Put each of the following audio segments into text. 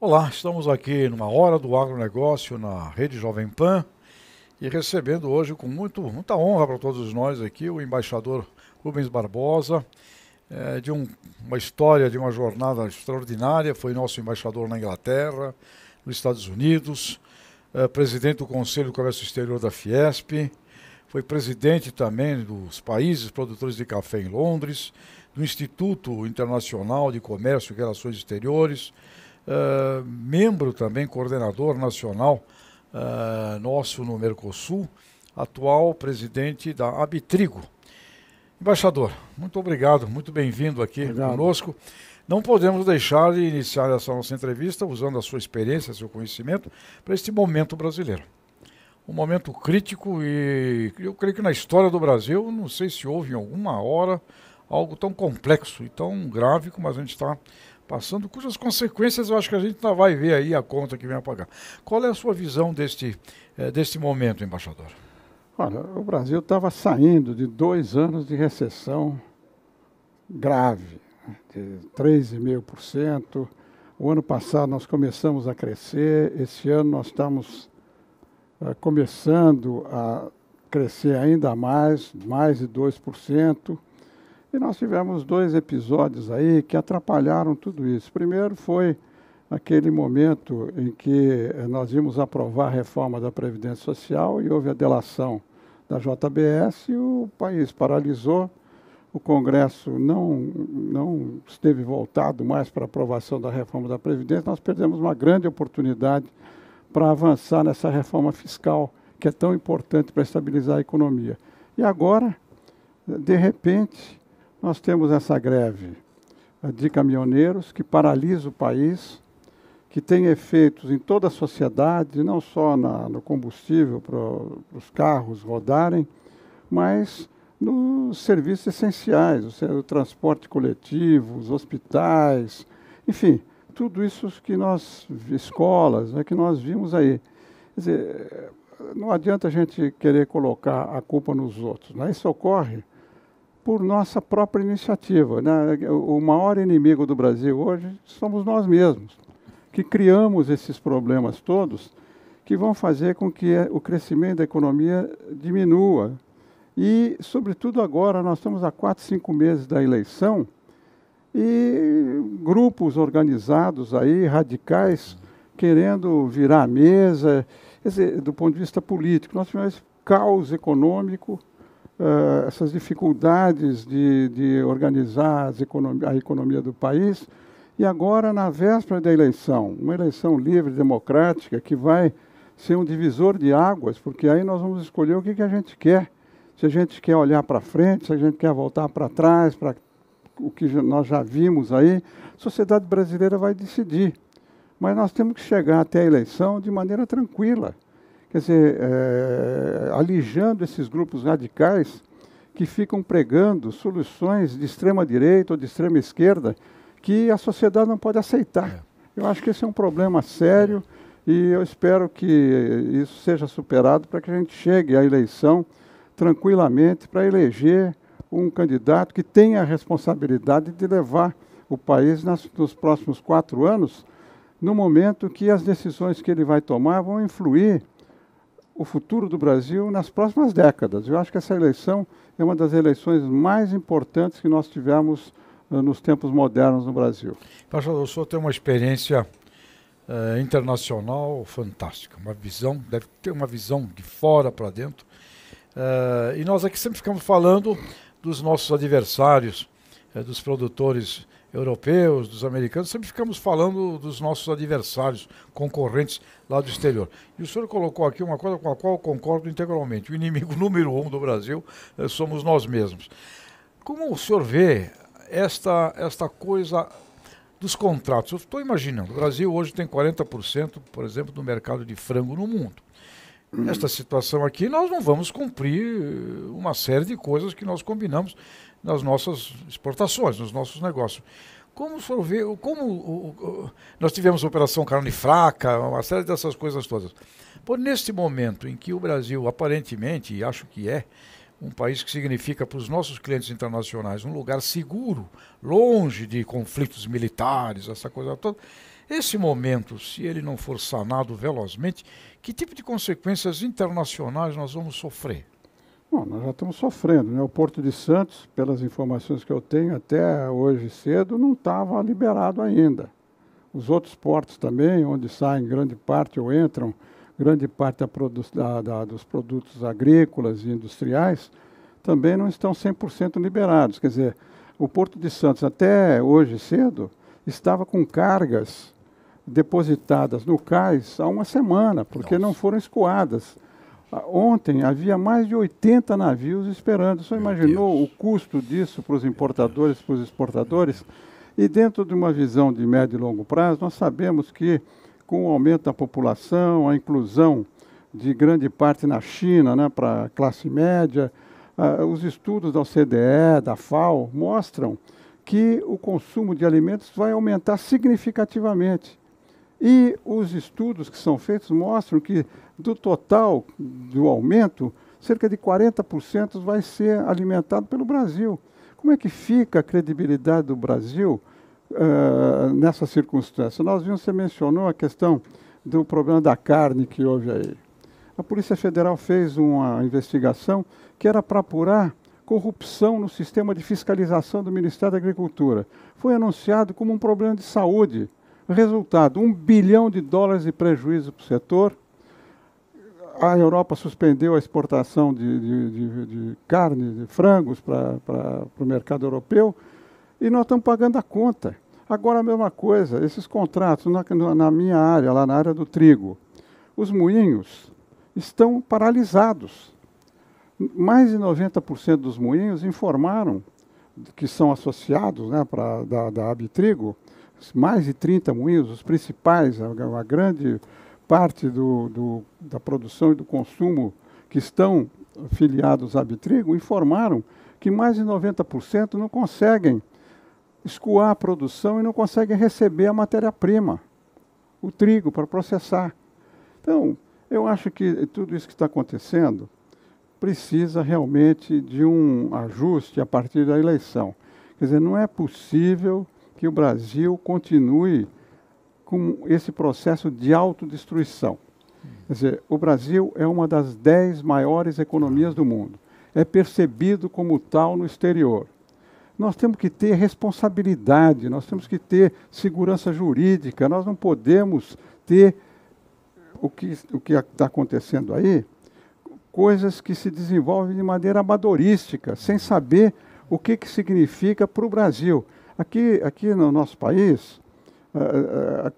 Olá, estamos aqui numa Hora do Agronegócio na Rede Jovem Pan e recebendo hoje com muita honra para todos nós aqui o embaixador Rubens Barbosa, uma história de uma jornada extraordinária. Foi nosso embaixador na Inglaterra, nos Estados Unidos, presidente do Conselho do Comércio Exterior da Fiesp, foi presidente também dos países produtores de café em Londres, do Instituto Internacional de Comércio e Relações Exteriores, membro também, coordenador nacional nosso no Mercosul, atual presidente da Abitrigo. Embaixador, muito obrigado, muito bem-vindo aqui conosco. Não podemos deixar de iniciar essa nossa entrevista usando a sua experiência, seu conhecimento, para este momento brasileiro. Um momento crítico e eu creio que na história do Brasil, não sei se houve em alguma hora algo tão complexo e tão grave como a gente está passando, cujas consequências eu acho que a gente ainda vai ver aí a conta que vem a pagar. Qual é a sua visão deste momento, embaixador? Olha, o Brasil estava saindo de 2 anos de recessão grave, de 3,5%. O ano passado nós começamos a crescer, esse ano nós estamos começando a crescer ainda mais de 2%. E nós tivemos 2 episódios aí que atrapalharam tudo isso. Primeiro foi aquele momento em que nós íamos aprovar a reforma da Previdência Social e houve a delação da JBS e o país paralisou. O Congresso não esteve voltado mais para a aprovação da reforma da Previdência. Nós perdemos uma grande oportunidade para avançar nessa reforma fiscal, que é tão importante para estabilizar a economia. E agora, de repente, nós temos essa greve de caminhoneiros que paralisa o país, que tem efeitos em toda a sociedade, não só no combustível para os carros rodarem, mas nos serviços essenciais, o transporte coletivo, os hospitais, enfim, tudo isso que escolas, que nós vimos aí. Quer dizer, não adianta a gente querer colocar a culpa nos outros, né? Isso ocorre por nossa própria iniciativa, né? O maior inimigo do Brasil hoje somos nós mesmos, que criamos esses problemas todos que vão fazer com que o crescimento da economia diminua. E, sobretudo agora, nós estamos há 4, 5 meses da eleição e grupos organizados aí, radicais, querendo virar a mesa. Quer dizer, do ponto de vista político, nós tivemos caos econômico, essas dificuldades de organizar a economia do país, e agora, na véspera da eleição, uma eleição livre, democrática, que vai ser um divisor de águas, porque aí nós vamos escolher o que a gente quer. Se a gente quer olhar para frente, se a gente quer voltar para trás, para o que nós já vimos aí, a sociedade brasileira vai decidir. Mas nós temos que chegar até a eleição de maneira tranquila. Quer dizer, alijando esses grupos radicais que ficam pregando soluções de extrema-direita ou de extrema-esquerda que a sociedade não pode aceitar. Eu acho que esse é um problema sério e eu espero que isso seja superado para que a gente chegue à eleição tranquilamente para eleger um candidato que tenha a responsabilidade de levar o país nos próximos 4 anos, no momento que as decisões que ele vai tomar vão influir o futuro do Brasil nas próximas décadas. Eu acho que essa eleição é uma das eleições mais importantes que nós tivemos nos tempos modernos no Brasil. Embaixador, o senhor tem uma experiência internacional fantástica, deve ter uma visão de fora para dentro. E nós aqui sempre ficamos falando dos nossos adversários, dos produtores europeus, dos americanos, sempre ficamos falando dos nossos adversários, concorrentes lá do exterior. E o senhor colocou aqui uma coisa com a qual eu concordo integralmente. O inimigo número 1 do Brasil somos nós mesmos. Como o senhor vê esta coisa dos contratos? Eu estou imaginando, o Brasil hoje tem 40%, por exemplo, do mercado de frango no mundo. Nesta situação aqui, nós não vamos cumprir uma série de coisas que nós combinamos nas nossas exportações, nos nossos negócios. Como o senhor vê, nós tivemos a Operação Carne Fraca, uma série dessas coisas todas. Por neste momento em que o Brasil, aparentemente, e acho que é, um país que significa para os nossos clientes internacionais um lugar seguro, longe de conflitos militares, essa coisa toda, Esse momento, se ele não for sanado velozmente, que tipo de consequências internacionais nós vamos sofrer? Bom, nós já estamos sofrendo, né? O Porto de Santos, pelas informações que eu tenho, até hoje cedo, não estava liberado ainda. Os outros portos também, onde saem grande parte ou entram grande parte dos produtos agrícolas e industriais, também não estão 100% liberados. Quer dizer, o Porto de Santos, até hoje cedo, estava com cargas depositadas no cais há uma semana, porque não foram escoadas. Ontem havia mais de 80 navios esperando. Você imaginou o custo disso para os importadores, para os exportadores? E dentro de uma visão de médio e longo prazo, nós sabemos que com o aumento da população, a inclusão de grande parte na China, né, para a classe média, os estudos da OCDE, da FAO, mostram que o consumo de alimentos vai aumentar significativamente. E os estudos que são feitos mostram que, do total do aumento, cerca de 40% vai ser alimentado pelo Brasil. Como é que fica a credibilidade do Brasil nessa circunstância? Nós vimos, você mencionou a questão do problema da carne que houve aí. A Polícia Federal fez uma investigação que era para apurar corrupção no sistema de fiscalização do Ministério da Agricultura. Foi anunciado como um problema de saúde. Resultado, $1 bilhão de prejuízo para o setor. A Europa suspendeu a exportação de carne, de frangos para o mercado europeu e nós estamos pagando a conta. Agora a mesma coisa, esses contratos na minha área, lá na área do trigo, os moinhos estão paralisados. Mais de 90% dos moinhos informaram que são associados, né, da Abitrigo, mais de 30 moinhos, os principais, a grande parte da produção e do consumo que estão filiados à Abitrigo, informaram que mais de 90% não conseguem escoar a produção e não conseguem receber a matéria-prima, o trigo, para processar. Então, eu acho que tudo isso que está acontecendo precisa realmente de um ajuste a partir da eleição. Quer dizer, não é possível que o Brasil continue com esse processo de autodestruição. Quer dizer, o Brasil é uma das 10 maiores economias do mundo. É percebido como tal no exterior. Nós temos que ter responsabilidade, nós temos que ter segurança jurídica, nós não podemos ter o que está acontecendo aí, coisas que se desenvolvem de maneira amadorística, sem saber o que significa para o Brasil. Aqui no nosso país,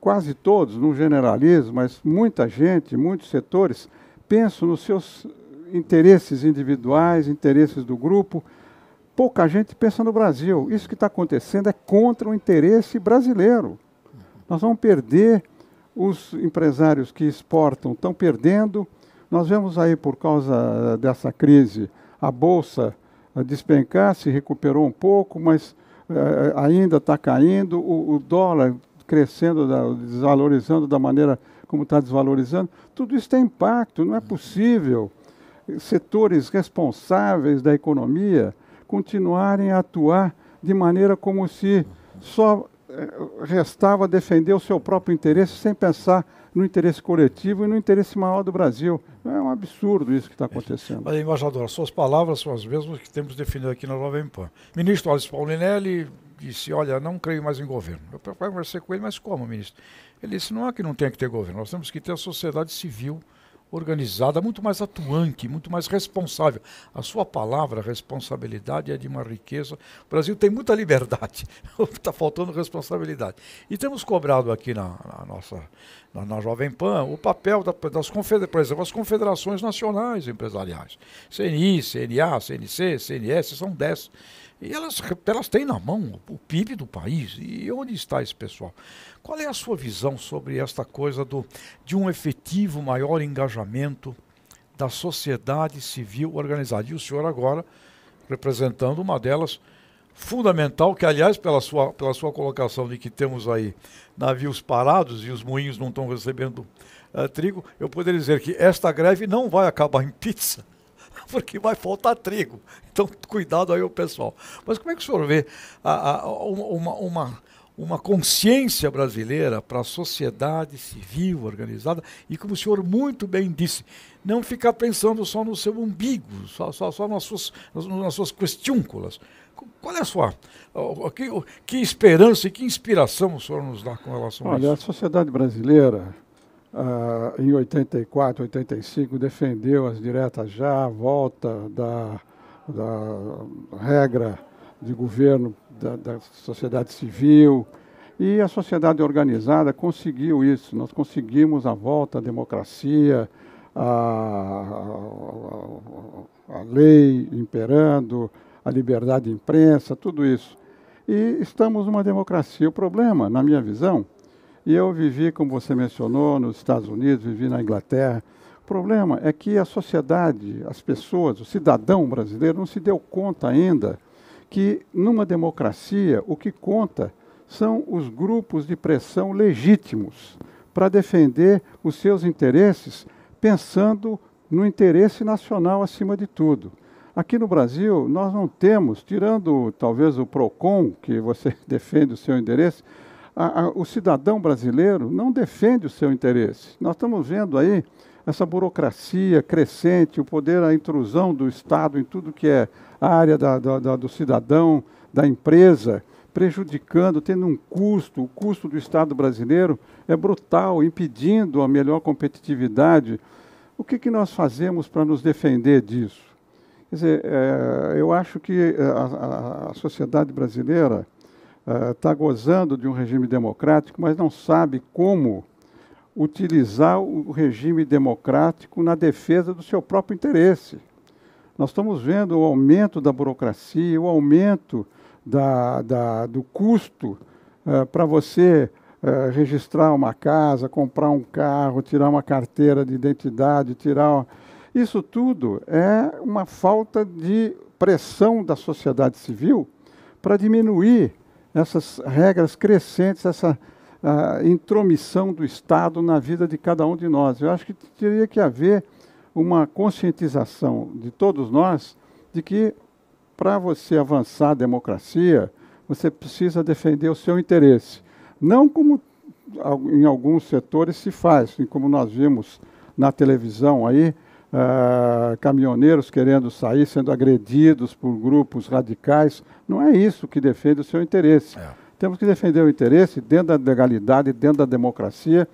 quase todos, não generalizo, mas muita gente, muitos setores, pensam nos seus interesses individuais, interesses do grupo. Pouca gente pensa no Brasil. Isso que está acontecendo é contra o interesse brasileiro. Nós vamos perder, os empresários que exportam estão perdendo. Nós vemos aí, por causa dessa crise, a Bolsa despencar, se recuperou um pouco, mas ainda está caindo, o dólar crescendo, desvalorizando da maneira como está desvalorizando. Tudo isso tem impacto, não é possível setores responsáveis da economia continuarem a atuar de maneira como se só restava defender o seu próprio interesse sem pensar no interesse coletivo e no interesse maior do Brasil. É um absurdo isso que está acontecendo. Mas, embaixador, as suas palavras são as mesmas que temos definido aqui na Jovem Pan. Ministro Aloysio Paulinelli disse, olha, não creio mais em governo. Eu conversei com ele, mas como, ministro? Ele disse, não é que não tenha que ter governo, nós temos que ter a sociedade civil organizada, muito mais atuante, muito mais responsável. A sua palavra, responsabilidade, é de uma riqueza. O Brasil tem muita liberdade, está faltando responsabilidade. E temos cobrado aqui na Jovem Pan o papel das por exemplo, as confederações nacionais empresariais. CNI, CNA, CNC, CNS, são 10. E elas têm na mão o PIB do país. E onde está esse pessoal? Qual é a sua visão sobre esta coisa de um efetivo maior engajamento da sociedade civil organizada? E o senhor agora, representando uma delas, fundamental, que aliás, pela sua colocação de que temos aí navios parados e os moinhos não estão recebendo trigo, eu poderia dizer que esta greve não vai acabar em pizza, porque vai faltar trigo. Então, cuidado aí o pessoal. Mas como é que o senhor vê uma consciência brasileira para a sociedade civil organizada e, como o senhor muito bem disse, não ficar pensando só no seu umbigo, só nas suas questiúnculas. Qual é a sua... Que esperança e que inspiração o senhor nos dá com relação a isso? Olha, a sociedade brasileira, em 84, 85, defendeu as diretas já, a volta da regra de governo da sociedade civil, e a sociedade organizada conseguiu isso. Nós conseguimos a volta à democracia, a lei imperando, a liberdade de imprensa, tudo isso. E estamos numa democracia. O problema, na minha visão, e eu vivi, como você mencionou, nos Estados Unidos, vivi na Inglaterra, o problema é que a sociedade, as pessoas, o cidadão brasileiro não se deu conta ainda que numa democracia o que conta são os grupos de pressão legítimos para defender os seus interesses, pensando no interesse nacional acima de tudo. Aqui no Brasil, nós não temos, tirando talvez o PROCON, que você defende o seu interesse, o cidadão brasileiro não defende o seu interesse. Nós estamos vendo aí essa burocracia crescente, o poder, a intrusão do Estado em tudo que é a área do cidadão, da empresa, prejudicando, tendo um custo. O custo do Estado brasileiro é brutal, impedindo a melhor competitividade. O que nós fazemos para nos defender disso? Quer dizer, eu acho que a sociedade brasileira está gozando de um regime democrático, mas não sabe como utilizar o regime democrático na defesa do seu próprio interesse. Nós estamos vendo o aumento da burocracia, o aumento do custo para você registrar uma casa, comprar um carro, tirar uma carteira de identidade, Isso tudo é uma falta de pressão da sociedade civil para diminuir essas regras crescentes, essa intromissão do Estado na vida de cada um de nós. Eu acho que teria que haver uma conscientização de todos nós de que, para você avançar a democracia, você precisa defender o seu interesse. Não como em alguns setores se faz, como nós vimos na televisão aí, caminhoneiros querendo sair, sendo agredidos por grupos radicais. Não é isso que defende o seu interesse. Temos que defender o interesse dentro da legalidade, dentro da democracia,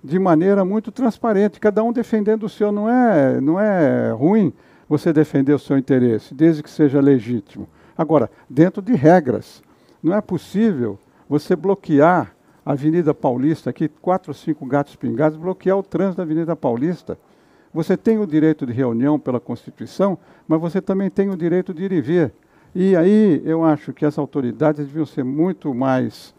de maneira muito transparente, cada um defendendo o seu. Não é ruim você defender o seu interesse, desde que seja legítimo. Agora, dentro de regras. Não é possível você bloquear a Avenida Paulista, aqui 4 ou 5 gatos pingados, bloquear o trânsito da Avenida Paulista. Você tem o direito de reunião pela Constituição, mas você também tem o direito de ir e vir. E aí eu acho que as autoridades deviam ser muito mais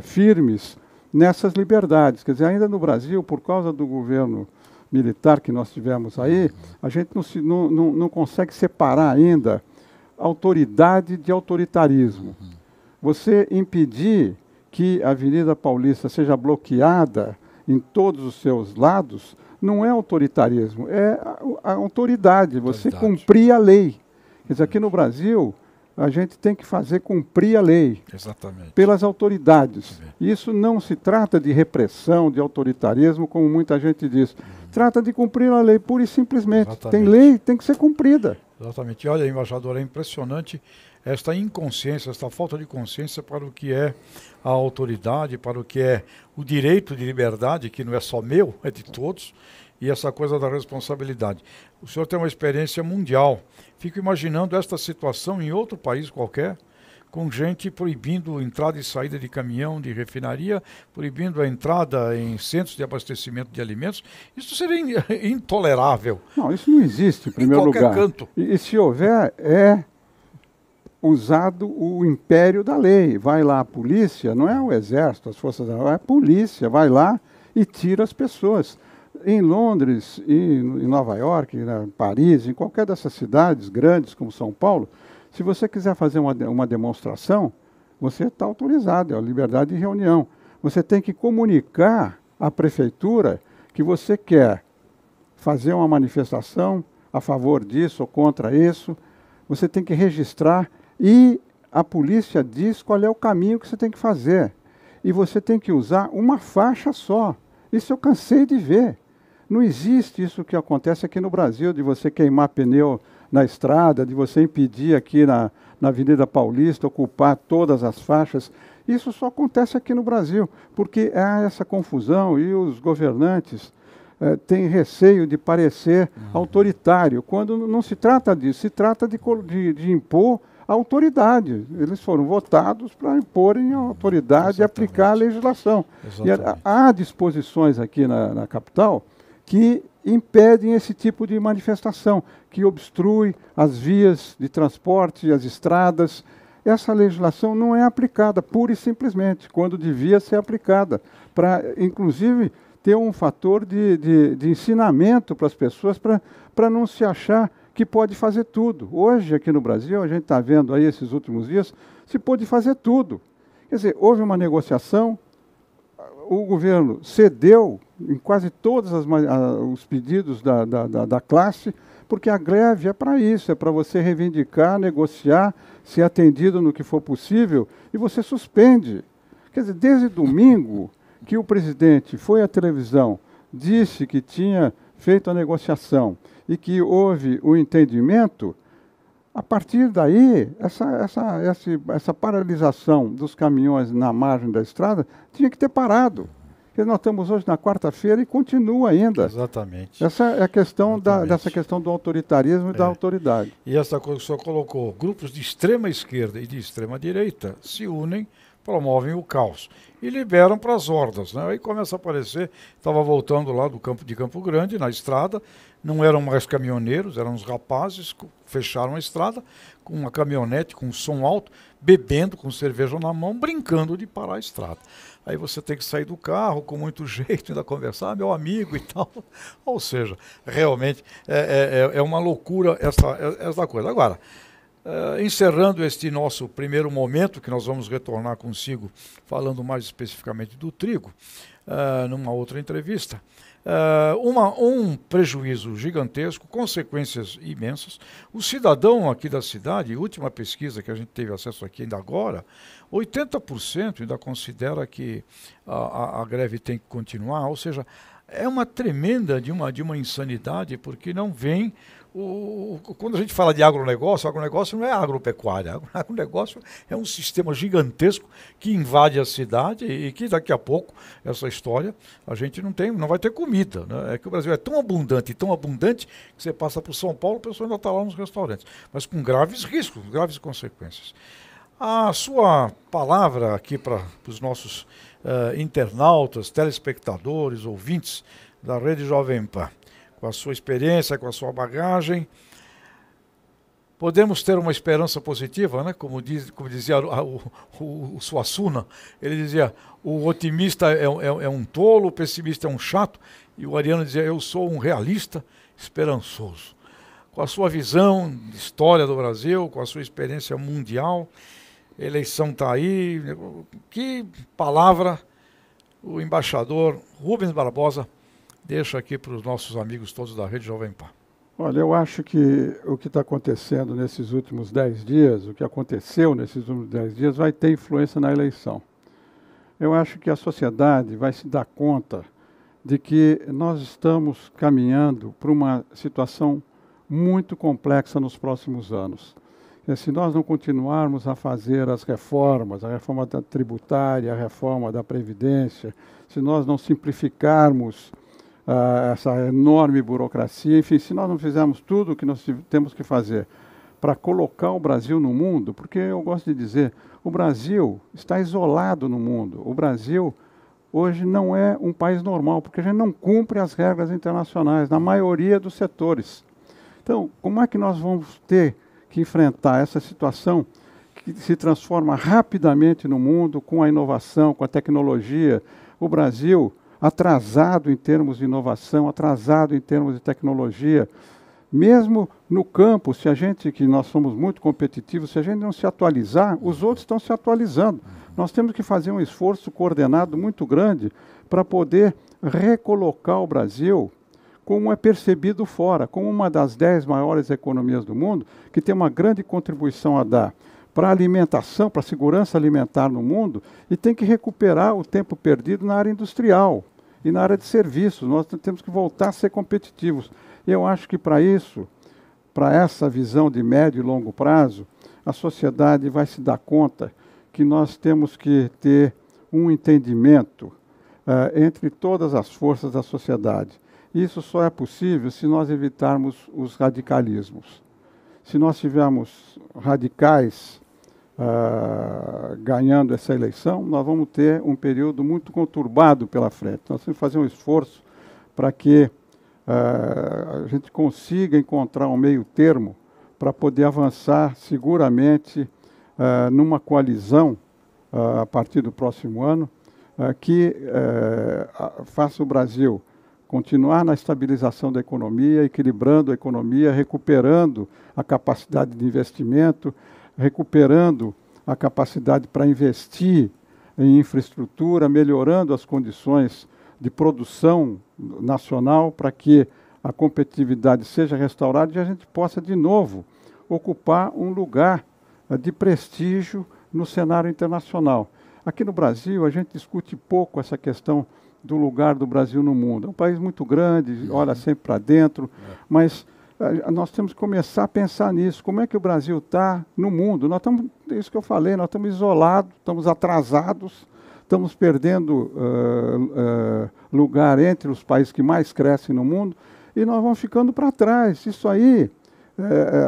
firmes nessas liberdades. Quer dizer, ainda no Brasil, por causa do governo militar que nós tivemos aí, a gente não consegue separar ainda autoridade de autoritarismo. Você impedir que a Avenida Paulista seja bloqueada em todos os seus lados não é autoritarismo, é a autoridade, você cumprir a lei. Quer dizer, aqui no Brasil, a gente tem que fazer cumprir a lei. Exatamente. Pelas autoridades. Isso não se trata de repressão, de autoritarismo, como muita gente diz. Trata de cumprir a lei, pura e simplesmente. Exatamente. Tem lei, tem que ser cumprida. Exatamente. E olha, embaixador, é impressionante esta inconsciência, esta falta de consciência para o que é a autoridade, para o que é o direito de liberdade, que não é só meu, é de todos, e essa coisa da responsabilidade. O senhor tem uma experiência mundial. Fico imaginando esta situação em outro país qualquer, com gente proibindo entrada e saída de caminhão, de refinaria, proibindo a entrada em centros de abastecimento de alimentos. Isso seria intolerável. Não, isso não existe, em primeiro lugar. Em qualquer canto. E se houver, é usado o império da lei. Vai lá a polícia, não é o exército, as forças armadas, é a polícia, vai lá e tira as pessoas. Em Londres, em Nova York, em Paris, em qualquer dessas cidades grandes como São Paulo, se você quiser fazer uma demonstração, você está autorizado, é a liberdade de reunião. Você tem que comunicar à prefeitura que você quer fazer uma manifestação a favor disso ou contra isso. Você tem que registrar e a polícia diz qual é o caminho que você tem que fazer. E você tem que usar uma faixa só. Isso eu cansei de ver. Não existe isso que acontece aqui no Brasil, de você queimar pneu na estrada, de você impedir aqui na Avenida Paulista, ocupar todas as faixas. Isso só acontece aqui no Brasil, porque há essa confusão e os governantes têm receio de parecer autoritário, quando não se trata disso, se trata de impor a autoridade. Eles foram votados para imporem a autoridade e aplicar a legislação. E há disposições aqui na capital que impedem esse tipo de manifestação, que obstrui as vias de transporte, as estradas. Essa legislação não é aplicada, pura e simplesmente, quando devia ser aplicada, para, inclusive, ter um fator de ensinamento para as pessoas, para não se achar que pode fazer tudo. Hoje, aqui no Brasil, a gente está vendo aí esses últimos dias, se pode fazer tudo. Quer dizer, houve uma negociação, o governo cedeu em quase todos os pedidos da classe, porque a greve é para isso, é para você reivindicar, negociar, ser atendido no que for possível, e você suspende. Quer dizer, desde domingo que o presidente foi à televisão, disse que tinha feito a negociação e que houve o entendimento, a partir daí, essa paralisação dos caminhões na margem da estrada tinha que ter parado. Porque nós estamos hoje na quarta-feira e continua ainda. Exatamente. Essa é a questão dessa questão do autoritarismo e da autoridade. E essa coisa que o senhor colocou, grupos de extrema esquerda e de extrema direita se unem, promovem o caos e liberam para as hordas, né? Aí começa a aparecer, estava voltando lá de Campo Grande, na estrada, não eram mais caminhoneiros, eram uns rapazes, fecharam a estrada com uma caminhonete com som alto, bebendo com cerveja na mão, brincando de parar a estrada. Aí você tem que sair do carro com muito jeito, ainda conversar, meu amigo e tal. Ou seja, realmente é uma loucura essa coisa. Agora, encerrando este nosso primeiro momento, que nós vamos retornar consigo, falando mais especificamente do trigo, numa outra entrevista, um prejuízo gigantesco, consequências imensas. O cidadão aqui da cidade, última pesquisa que a gente teve acesso aqui ainda agora, 80% ainda considera que a greve tem que continuar, ou seja, é uma tremenda de uma insanidade, porque não vem... Quando a gente fala de agronegócio não é agropecuária. Agronegócio é um sistema gigantesco que invade a cidade e que daqui a pouco, essa história, a gente não vai ter comida, né? É que o Brasil é tão abundante que você passa por São Paulo, a pessoa ainda está lá nos restaurantes, mas com graves riscos, graves consequências. A sua palavra aqui para os nossos internautas, telespectadores, ouvintes da Rede Jovem Pan, com a sua experiência, com a sua bagagem, podemos ter uma esperança positiva, né? Como dizia o Suassuna, ele dizia, o otimista é um tolo, o pessimista é um chato, e o Ariano dizia, eu sou um realista esperançoso. Com a sua visão de história do Brasil, com a sua experiência mundial, a eleição está aí, que palavra o embaixador Rubens Barbosa deixa aqui para os nossos amigos todos da Rede Jovem Pan. Olha, eu acho que o que está acontecendo nesses últimos 10 dias, o que aconteceu nesses últimos 10 dias, vai ter influência na eleição. Eu acho que a sociedade vai se dar conta de que nós estamos caminhando para uma situação muito complexa nos próximos anos. E se nós não continuarmos a fazer as reformas, a reforma tributária, a reforma da Previdência, se nós não simplificarmos essa enorme burocracia, enfim, se nós não fizermos tudo o que nós temos que fazer para colocar o Brasil no mundo, porque eu gosto de dizer, o Brasil está isolado no mundo. O Brasil hoje não é um país normal, porque a gente não cumpre as regras internacionais na maioria dos setores. Então, como é que nós vamos ter que enfrentar essa situação que se transforma rapidamente no mundo com a inovação, com a tecnologia? O Brasil atrasado em termos de inovação, atrasado em termos de tecnologia. Mesmo no campo, que nós somos muito competitivos, se a gente não se atualizar, os outros estão se atualizando. Nós temos que fazer um esforço coordenado muito grande para poder recolocar o Brasil como é percebido fora, como uma das 10 maiores economias do mundo, que tem uma grande contribuição a dar para a alimentação, para a segurança alimentar no mundo, e tem que recuperar o tempo perdido na área industrial e na área de serviços. Nós temos que voltar a ser competitivos. E eu acho que para isso, para essa visão de médio e longo prazo, a sociedade vai se dar conta que nós temos que ter um entendimento entre todas as forças da sociedade. Isso só é possível se nós evitarmos os radicalismos. Se nós tivermos radicais ganhando essa eleição, nós vamos ter um período muito conturbado pela frente. Nós temos que fazer um esforço para que a gente consiga encontrar um meio termo para poder avançar seguramente numa coalizão a partir do próximo ano, que faça o Brasil continuar na estabilização da economia, equilibrando a economia, recuperando a capacidade de investimento, recuperando a capacidade para investir em infraestrutura, melhorando as condições de produção nacional para que a competitividade seja restaurada e a gente possa, de novo, ocupar um lugar de prestígio no cenário internacional. Aqui no Brasil, a gente discute pouco essa questão do lugar do Brasil no mundo. É um país muito grande, olha sempre para dentro, mas nós temos que começar a pensar nisso. Como é que o Brasil está no mundo? Nós estamos, é isso que eu falei, nós estamos isolados, estamos atrasados, estamos perdendo lugar entre os países que mais crescem no mundo e nós vamos ficando para trás. Isso aí,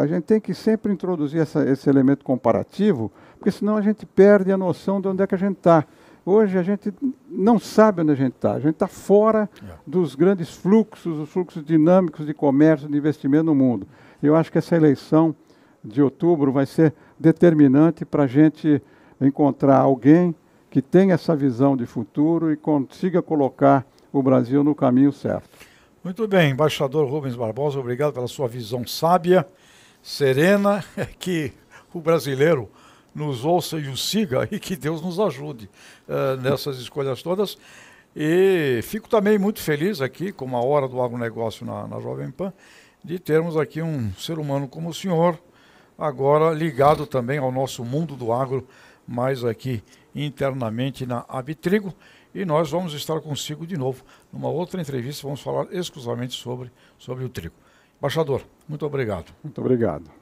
a gente tem que sempre introduzir esse elemento comparativo, porque senão a gente perde a noção de onde é que a gente está. Hoje a gente não sabe onde a gente está fora dos grandes fluxos, os fluxos dinâmicos de comércio, de investimento no mundo. Eu acho que essa eleição de outubro vai ser determinante para a gente encontrar alguém que tenha essa visão de futuro e consiga colocar o Brasil no caminho certo. Muito bem, embaixador Rubens Barbosa, obrigado pela sua visão sábia, serena, que o brasileiro nos ouça e o siga e que Deus nos ajude nessas escolhas todas. E fico também muito feliz aqui, com a hora do agronegócio na Jovem Pan, de termos aqui um ser humano como o senhor, agora ligado também ao nosso mundo do agro, mais aqui internamente na Abitrigo. E nós vamos estar consigo de novo numa outra entrevista, vamos falar exclusivamente sobre o trigo. Embaixador, muito obrigado. Muito obrigado.